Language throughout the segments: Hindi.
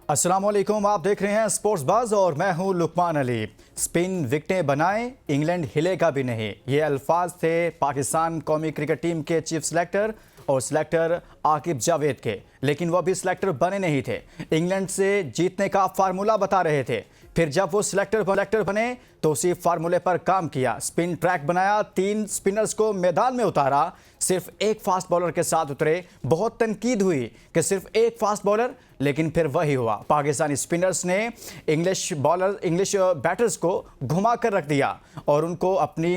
अस्सलाम वालेकुम, आप देख रहे हैं स्पोर्ट्स बाज और मैं हूं लुकमान अली। स्पिन विकेटें बनाए, इंग्लैंड हिलेगा भी नहीं, ये अल्फाज थे पाकिस्तान कौमी क्रिकेट टीम के चीफ सेलेक्टर और सिलेक्टर आकिब जावेद के। लेकिन वो भी सिलेक्टर बने नहीं थे, इंग्लैंड से जीतने का फार्मूला बता रहे थे। फिर जब वो सिलेक्टर बने तो उसी फार्मूले पर काम किया। स्पिन ट्रैक बनाया, 3 स्पिनर्स को मैदान में उतारा, सिर्फ एक फास्ट बॉलर के साथ उतरे। बहुत तनकीद हुई कि सिर्फ एक फास्ट बॉलर, लेकिन फिर वही हुआ। पाकिस्तानी स्पिनर्स ने इंग्लिश बैटर्स को घुमा कर रख दिया और उनको अपनी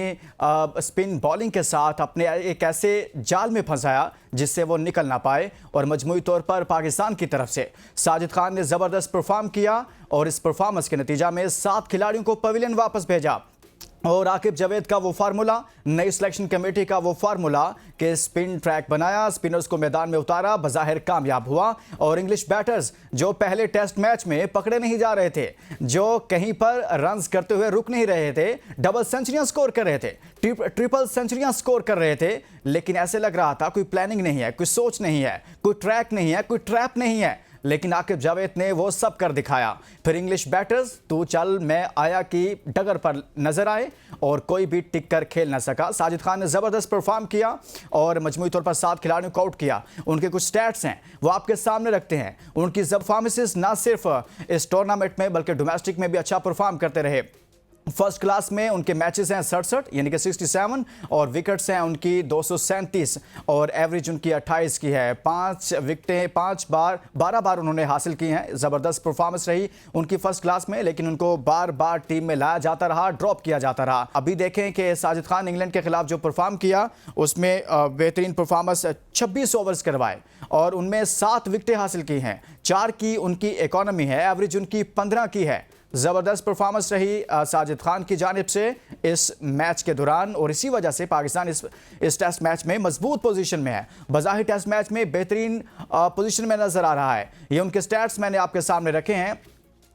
स्पिन बॉलिंग के साथ अपने एक ऐसे जाल में फंसाया जिससे वो निकल ना पाए। और मजमूई तौर पर पाकिस्तान की तरफ से साजिद खान ने ज़बरदस्त परफॉर्म किया और इस परफॉर्मेंस के नतीजा में 7 खिलाड़ियों को पवेलियन वापस भेजा। और आकिब जावेद का वो फार्मूला, नई सिलेक्शन कमेटी का वो फार्मूला कि स्पिन ट्रैक बनाया, स्पिनर्स को मैदान में उतारा, बज़ाहिर कामयाब हुआ। और इंग्लिश बैटर्स जो पहले टेस्ट मैच में पकड़े नहीं जा रहे थे, जो कहीं पर रन्स करते हुए रुक नहीं रहे थे, डबल सेंचुरियां स्कोर कर रहे थे, ट्रिपल सेंचुरियां स्कोर कर रहे थे, लेकिन ऐसे लग रहा था कोई प्लानिंग नहीं है, कोई सोच नहीं है, कोई ट्रैक नहीं है, कोई ट्रैप नहीं है। लेकिन आकिब जावेद ने वो सब कर दिखाया। फिर इंग्लिश बैटर्स तू चल मैं आया की डगर पर नजर आए और कोई भी टिक कर खेल ना सका। साजिद खान ने ज़बरदस्त परफॉर्म किया और मजमूई तौर पर 7 खिलाड़ियों को आउट किया। उनके कुछ स्टैट्स हैं वो आपके सामने रखते हैं। उनकी परफॉर्मेंसेस ना सिर्फ इस टूर्नामेंट में बल्कि डोमेस्टिक में भी अच्छा परफॉर्म करते रहे। फर्स्ट क्लास में उनके मैचेस हैं 67 यानी कि 67 और विकेट्स हैं उनकी 237 और एवरेज उनकी 28 की है। 5 विकेटें 12 बार उन्होंने हासिल की हैं। ज़बरदस्त परफॉर्मेंस रही उनकी फर्स्ट क्लास में, लेकिन उनको बार बार टीम में लाया जाता रहा, ड्रॉप किया जाता रहा। अभी देखें कि साजिद खान इंग्लैंड के खिलाफ जो परफॉर्म किया उसमें बेहतरीन परफॉर्मेंस, 26 ओवर्स करवाए और उनमें 7 विकेटें हासिल की हैं। 4 की उनकी इकॉनमी है, एवरेज उनकी 15 की है। ज़बरदस्त परफॉर्मेंस रही साजिद खान की जानिब से इस मैच के दौरान और इसी वजह से पाकिस्तान इस टेस्ट मैच में मजबूत पोजीशन में है। बज़ाहिर टेस्ट मैच में बेहतरीन पोजीशन में नजर आ रहा है। ये उनके स्टैट्स मैंने आपके सामने रखे हैं,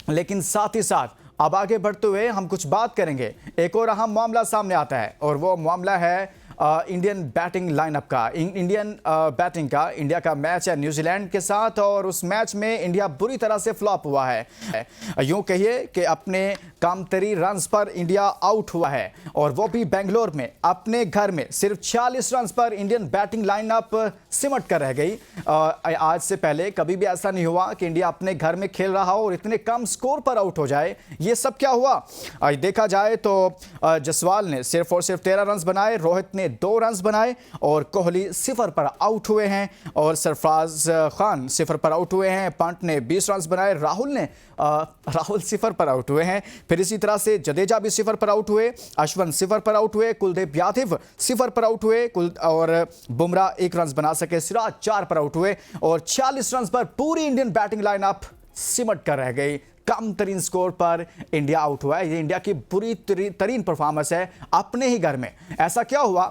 लेकिन साथ ही साथ अब आगे बढ़ते हुए हम कुछ बात करेंगे। एक और अहम मामला सामने आता है और वो मामला है इंडियन बैटिंग लाइनअप का। इंडियन बैटिंग का इंडिया का मैच है न्यूजीलैंड के साथ और उस मैच में इंडिया बुरी तरह से फ्लॉप हुआ है। यूं कहिए कि अपने कमतरी रन्स पर इंडिया आउट हुआ है और वो भी बेंगलोर में अपने घर में। सिर्फ 46 रन्स पर इंडियन बैटिंग लाइनअप सिमट कर रह गई। आज से पहले कभी भी ऐसा नहीं हुआ कि इंडिया अपने घर में खेल रहा हो और इतने कम स्कोर पर आउट हो जाए। ये सब क्या हुआ? देखा जाए तो जसवाल ने सिर्फ और सिर्फ 13 रन्स बनाए, रोहित ने 2 रन्स बनाए और कोहली 0 पर आउट हुए हैं और सरफराज खान 0 पर आउट हुए हैं। पंत ने 20 रन्स बनाए, राहुल 0 पर आउट हुए हैं। फिर इसी तरह से जडेजा भी 0 पर आउट हुए, अश्विन 0 पर आउट हुए, कुलदीप यादव 0 पर आउट हुए और बुमराह 1 रन बना सके, सिराज 4 पर आउट हुए और 46 रन पर पूरी इंडियन बैटिंग लाइनअप सिमट कर रह गई। कम तरीन स्कोर पर इंडिया आउट हुआ है। ये इंडिया की बुरी तरीन परफॉर्मेंस है अपने ही घर में। ऐसा क्या हुआ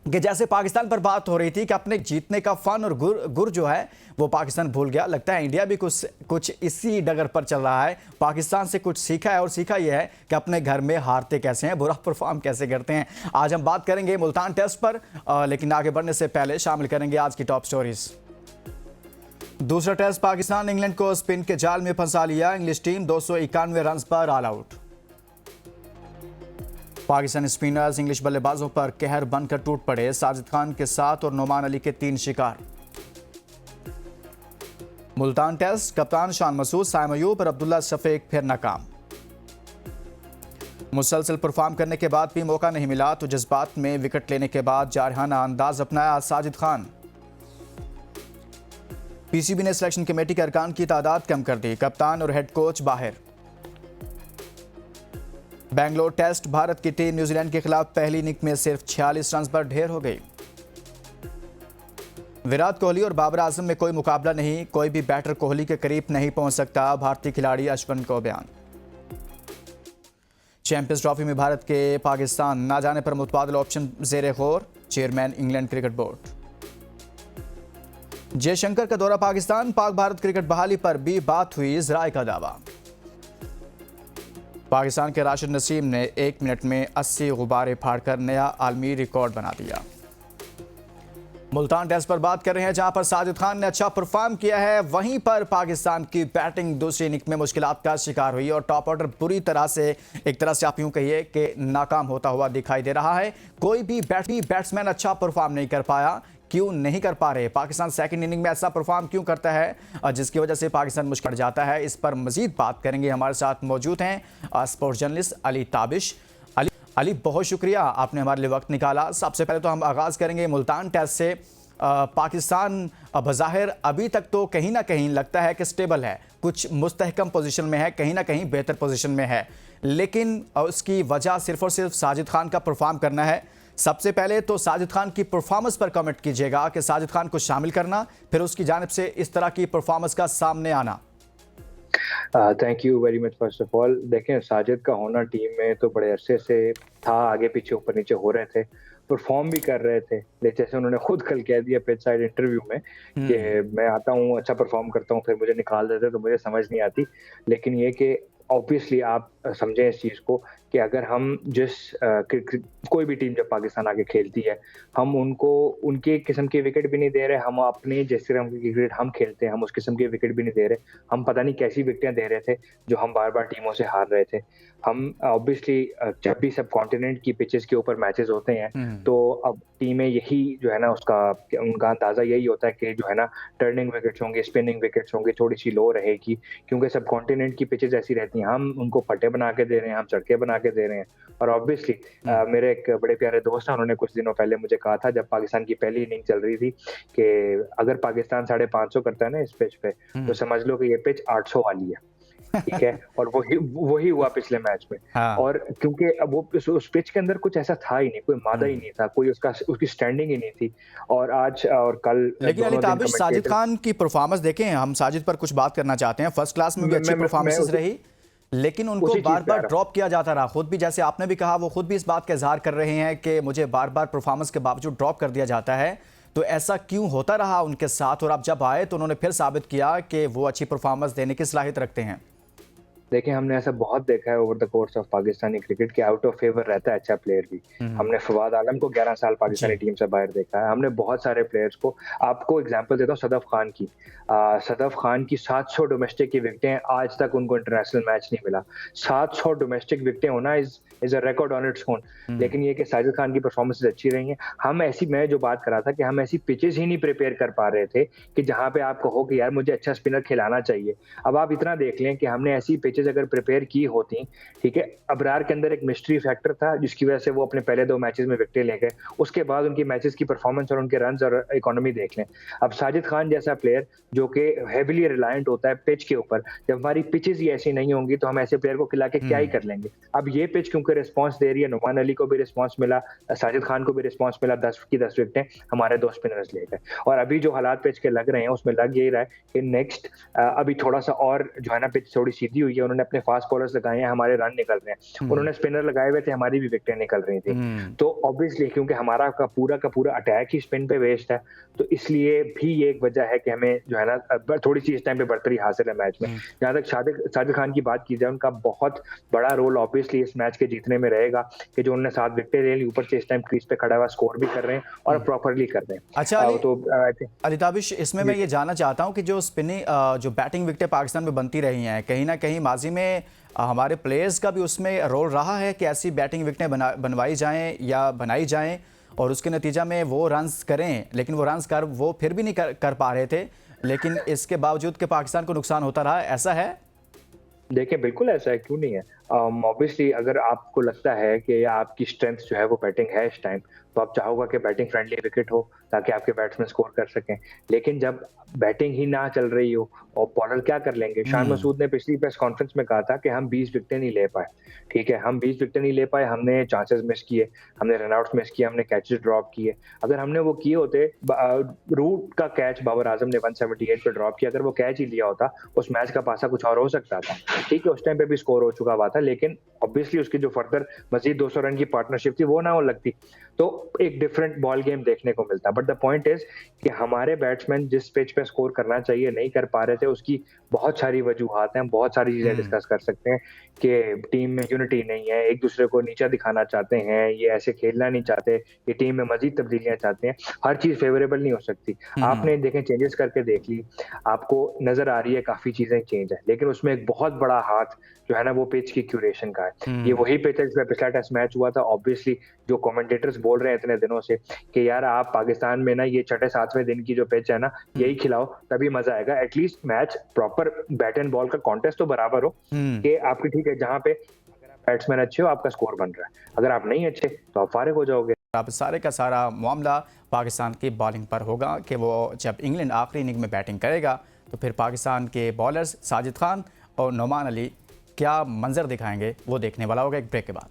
कि जैसे पाकिस्तान पर बात हो रही थी कि अपने जीतने का फन और गुर जो है वो पाकिस्तान भूल गया। लगता है इंडिया भी कुछ इसी डगर पर चल रहा है। पाकिस्तान से कुछ सीखा है और सीखा यह है कि अपने घर में हारते कैसे हैं, बुरा परफॉर्म कैसे करते हैं। आज हम बात करेंगे मुल्तान टेस्ट पर, लेकिन आगे बढ़ने से पहले शामिल करेंगे आज की टॉप स्टोरीज। दूसरा टेस्ट पाकिस्तान इंग्लैंड को स्पिन के जाल में फंसा लिया। इंग्लिश टीम 291 रन पर all out. Pakistani spinners English बल्लेबाजों पर कहर बनकर टूट पड़े। साजिद खान के 7 और नोमान अली के 3 शिकार। मुल्तान टेस्ट कप्तान शान मसूद, साइम अयूब और अब्दुल्ला शफीक फिर नाकाम। मुसलसल परफॉर्म करने के बाद भी मौका नहीं मिला तो जज्बात में विकेट लेने के बाद जारहाना अंदाज अपनाया साजिद खान। पीसीबी ने सिलेक्शन कमेटी के अरकान की तादाद कम कर दी, कप्तान और हेड कोच बाहर। बेंगलोर टेस्ट भारत की टीम न्यूजीलैंड के खिलाफ पहली इनिंग में सिर्फ 46 रन पर ढेर हो गई। विराट कोहली और बाबर आजम में कोई मुकाबला नहीं, कोई भी बैटर कोहली के करीब नहीं पहुंच सकता, भारतीय खिलाड़ी अश्विन को बयान। चैंपियंस ट्रॉफी में भारत के पाकिस्तान ना जाने पर मुतबादल ऑप्शन जेर गौर, chairman England cricket board. Jaishankar का दौरा पाकिस्तान, पाक भारत क्रिकेट बहाली पर भी बात हुई, इजराय का दावा। पाकिस्तान के राशिद नसीम ने 1 मिनट में 80 गुब्बारे फाड़कर नया आलमी रिकॉर्ड बना दिया। मुल्तान टेस्ट पर बात कर रहे हैं, जहां पर साजिद खान ने अच्छा परफॉर्म किया है, वहीं पर पाकिस्तान की बैटिंग दूसरी इनिंग में मुश्किलात का शिकार हुई और टॉप ऑर्डर बुरी तरह से, एक तरह से आप यूं कहिए कि नाकाम होता हुआ दिखाई दे रहा है। कोई भी बैट्समैन अच्छा परफॉर्म नहीं कर पाया। क्यों नहीं कर पा रहे? पाकिस्तान सेकंड इनिंग में ऐसा परफॉर्म क्यों करता है जिसकी वजह से पाकिस्तान मुश्किल पड़ जाता है? इस पर मजीद बात करेंगे। हमारे साथ मौजूद हैं स्पोर्ट्स जर्नलिस्ट अली ताबिश। अली, बहुत शुक्रिया आपने हमारे लिए वक्त निकाला। सबसे पहले तो हम आगाज़ करेंगे मुल्तान टेस्ट से। पाकिस्तान बज़ाहिर अभी तक तो कहीं ना कहीं लगता है कि स्टेबल है, कुछ मुस्तहकम पोजीशन में है, कहीं ना कहीं बेहतर पोजीशन में है, लेकिन उसकी वजह सिर्फ और सिर्फ साजिद खान का परफॉर्म करना है। सबसे पहले तो साजिद खान की परफॉर्मेंस पर कमेंट कीजिएगा कि साजिद खान को शामिल करना, फिर उसकी जानिब से इस तरह की परफॉर्मेंस का सामने आना। Thank you very much. First of all देखें, साजिद का होना टीम में तो बड़े अरसे से था, आगे पीछे ऊपर नीचे हो रहे थे, परफॉर्म भी कर रहे थे। जैसे उन्होंने खुद कल कह दिया पिच साइड इंटरव्यू में कि मैं आता हूँ, अच्छा परफॉर्म करता हूँ, फिर मुझे निकाल देते तो मुझे समझ नहीं आती। लेकिन ये कि ऑब्वियसली आप समझें इस चीज़ को कि अगर हम कोई भी टीम जब पाकिस्तान आके खेलती है, हम उनको उनके किस्म के विकेट भी नहीं दे रहे, हम अपने जिस तरह की क्रिकेट हम खेलते हैं हम उस किस्म के विकेट भी नहीं दे रहे। हम पता नहीं कैसी विकेटें दे रहे थे जो हम बार बार टीमों से हार रहे थे। हम ऑब्वियसली जब भी सब कॉन्टिनेंट की पिचेस के ऊपर मैचेस होते हैं तो अब टीमें यही जो है ना उनका अंदाजा यही होता है कि जो है ना टर्निंग विकेट्स होंगे, स्पिनिंग विकेट्स होंगे, थोड़ी सी लो रहेगी, क्योंकि सब कॉन्टिनेंट की पिचेस ऐसी रहती हैं। हम उनको पट्टे बना के दे रहे हैं, हम सड़कें बना के दे रहे हैं। और ऑब्वियसली मेरे एक बड़े प्यारे दोस्त हैं, उन्होंने कुछ दिनों पहले मुझे कहा था जब पाकिस्तान की पहली इनिंग चल रही थी कि अगर पाकिस्तान 550 करता है ना इस पिच पे तो समझ लो कि ये पिच 800 वाली है। ठीक है, और वही हुआ पिछले मैच में। हाँ। और क्योंकि अब वो उस पिच के अंदर कुछ ऐसा था ही नहीं, कोई मादा ही नहीं था, कोई उसकी स्टैंडिंग ही नहीं थी। और आज और कल लेकिन अली ताबिश, साजिद खान की परफॉर्मेंस देखें, हम साजिद पर कुछ बात करना चाहते हैं। फर्स्ट क्लास में भी अच्छी परफॉर्मेंस रही, लेकिन उनको बार बार ड्रॉप किया जाता रहा। खुद भी, जैसे आपने भी कहा, वो खुद भी इस बात का इजहार कर रहे हैं कि मुझे बार बार परफॉर्मेंस के बावजूद ड्रॉप कर दिया जाता है। तो ऐसा क्यों होता रहा उनके साथ? और अब जब आए तो उन्होंने फिर साबित किया कि वो अच्छी परफॉर्मेंस देने की सलाहियत रखते हैं। देखिए, हमने ऐसा बहुत देखा है over the course of Pakistani cricket के आउट ऑफ फेवर रहता है अच्छा प्लेयर भी। हमने फवाद आलम को 11 साल पाकिस्तानी टीम से बाहर देखा है। हमने बहुत सारे प्लेयर्स को, आपको एग्जांपल देता हूँ सदफ खान की। सदफ खान की 700 डोमेस्टिक की विकेटें, आज तक उनको इंटरनेशनल मैच नहीं मिला। 700 डोमेस्टिक विकेटें होना is a record on its own. लेकिन ये कि साजिद खान की परफॉर्मेंस अच्छी रही है। मैं जो बात कर रहा था कि हम ऐसी पिचेस ही नहीं प्रिपेयर कर पा रहे थे कि जहां पे आप कहो कि यार मुझे अच्छा स्पिनर खिलाना चाहिए। अब आप इतना देख लें कि हमने ऐसी पिचेस अगर प्रिपेयर की होती, ठीक है, अबरार के अंदर एक मिस्ट्री फैक्टर था जिसकी वजह से वो अपने पहले 2 मैचेस में विकेटें ले गए। उसके बाद उनकी मैचेस की परफॉर्मेंस और उनके रन्स और इकोनॉमी देख लें। अब साजिद खान जैसा प्लेयर जो कि हेवीली रिलायंट होता है पिच के ऊपर, जब हमारी पिचेस ही ऐसी नहीं होंगी तो हम ऐसे प्लेयर को खिला के क्या ही कर लेंगे। अब ये पिच क्योंकि रिस्पांस दे रही है, नुमान अली को भी रिस्पांस मिला, साजिद खान को भी रिस्पांस मिला, 10 की 10 विकेटें हमारे 2 स्पिनर्स ले गए। और अभी जो हालात पिच के लग रहे हैं उसमें लग यही रहा है कि नेक्स्ट अभी थोड़ा सा और जो है ना पिच थोड़ी सीधी हुई है, उन्होंने अपने फास्ट बॉलर्स लगाए हैं, हमारे रन निकल रहे हैं। उन्होंने स्पिनर लगाए हुए थे, हमारी भी विकेटें निकल रही थी। तो ऑब्वियसली क्योंकि हमारा का पूरा अटैक ही स्पिन पे बेस्ड है, तो इसलिए भी ये एक वजह है कि हमें जो है ना थोड़ी सी इस टाइम पे बढ़तरी हासिल है मैच में। जहां तक साजिद खान की बात की जाए, उनका बहुत बड़ा रोल ऑब्वियसली इस मैच के जीतने में रहेगा कि जो उन्होंने 7 विकेटें ले ली, ऊपर से इस टाइम क्रीज पे खड़ा हुआ स्कोर भी कर रहे हैं और प्रॉपरली कर रहे हैं। अच्छा अली ताबिश, इसमें मैं ये जानना चाहता हूँ कि जो जो बैटिंग विकेटें पाकिस्तान में बनती रही हैं, कहीं ना कहीं माजी में हमारे प्लेयर्स का भी उसमें रोल रहा है कि ऐसी बैटिंग विकेटें बनवाई जाएं या बनाई जाएं और उसके नतीजा में वो रन्स करें, लेकिन वो रन्स वो फिर भी नहीं कर पा रहे थे, लेकिन इसके बावजूद कि पाकिस्तान को नुकसान होता रहा। ऐसा है? देखिए, बिल्कुल ऐसा है, क्यों नहीं है। ऑब्वियसली अगर आपको लगता है कि आपकी स्ट्रेंथ जो है वो बैटिंग है इस टाइम, तो आप चाहोगे कि बैटिंग फ्रेंडली विकेट हो ताकि आपके बैट्समैन स्कोर कर सकें। लेकिन जब बैटिंग ही ना चल रही हो और बॉलर क्या कर लेंगे? शान मसूद ने पिछली प्रेस कॉन्फ्रेंस में कहा था कि हम 20 विकेटें नहीं ले पाए। ठीक है, हम 20 विकेटें नहीं ले पाए, हमने चांसेस मिस किए, हमने रनआउट्स मिस किए, हमने कैचेस ड्रॉप किए। अगर हमने वो किए होते, रूट का कैच बाबर आजम ने 178 पे ड्रॉप किया, अगर वो कैच ही लिया होता, उस मैच का पासा कुछ और हो सकता था। ठीक है उस टाइम पे भी स्कोर हो चुका हुआ था, लेकिन ऑब्वियसली उसकी जो फर्दर मजीद 200 रन की पार्टनरशिप थी वो ना हो लगती, तो एक डिफरेंट बॉल गेम देखने को मिलता। बट द पॉइंट इज कि हमारे बैट्समैन जिस पिच पे स्कोर करना चाहिए नहीं कर पा रहे थे, उसकी बहुत सारी वजूहत हैं, हम बहुत सारी चीजें डिस्कस कर सकते हैं कि टीम में यूनिटी नहीं है, एक दूसरे को नीचा दिखाना चाहते हैं, ये ऐसे खेलना नहीं चाहते, ये टीम में मजीद तब्दीलियां चाहते हैं, हर चीज फेवरेबल नहीं हो सकती। आपने देखें चेंजेस करके देख ली, आपको नजर आ रही है काफी चीजें चेंज है, लेकिन उसमें एक बहुत बड़ा हाथ जो है ना वो पिच की क्यूरेशन का है। ये वही पिच है जिसमें पिछला टेस्ट मैच हुआ था। ऑब्वियसली जो कमेंटेटर्स बोल रहे हैं इतने दिनों से कि यार आप पाकिस्तान में ना ये छठे सातवें दिन की जो पिच है ना यही खिलाओ तभी मजा आएगा, at least match proper bat and ball का कॉन्टेस्ट तो बराबर हो कि आपकी ठीक है जहां पे अगर आप बैट्समैन अच्छे हो आपका स्कोर बन रहा है, अगर आप नहीं अच्छे तो आप फारिग हो जाओगे। अब सारे का सारा मामला पाकिस्तान की बॉलिंग पर होगा कि वो जब इंग्लैंड आखिरी इनिंग में बैटिंग करेगा तो फिर पाकिस्तान के बॉलर्स साजिद खान और नोमान अली क्या मंजर दिखाएंगे वो देखने वाला होगा एक ब्रेक के बाद।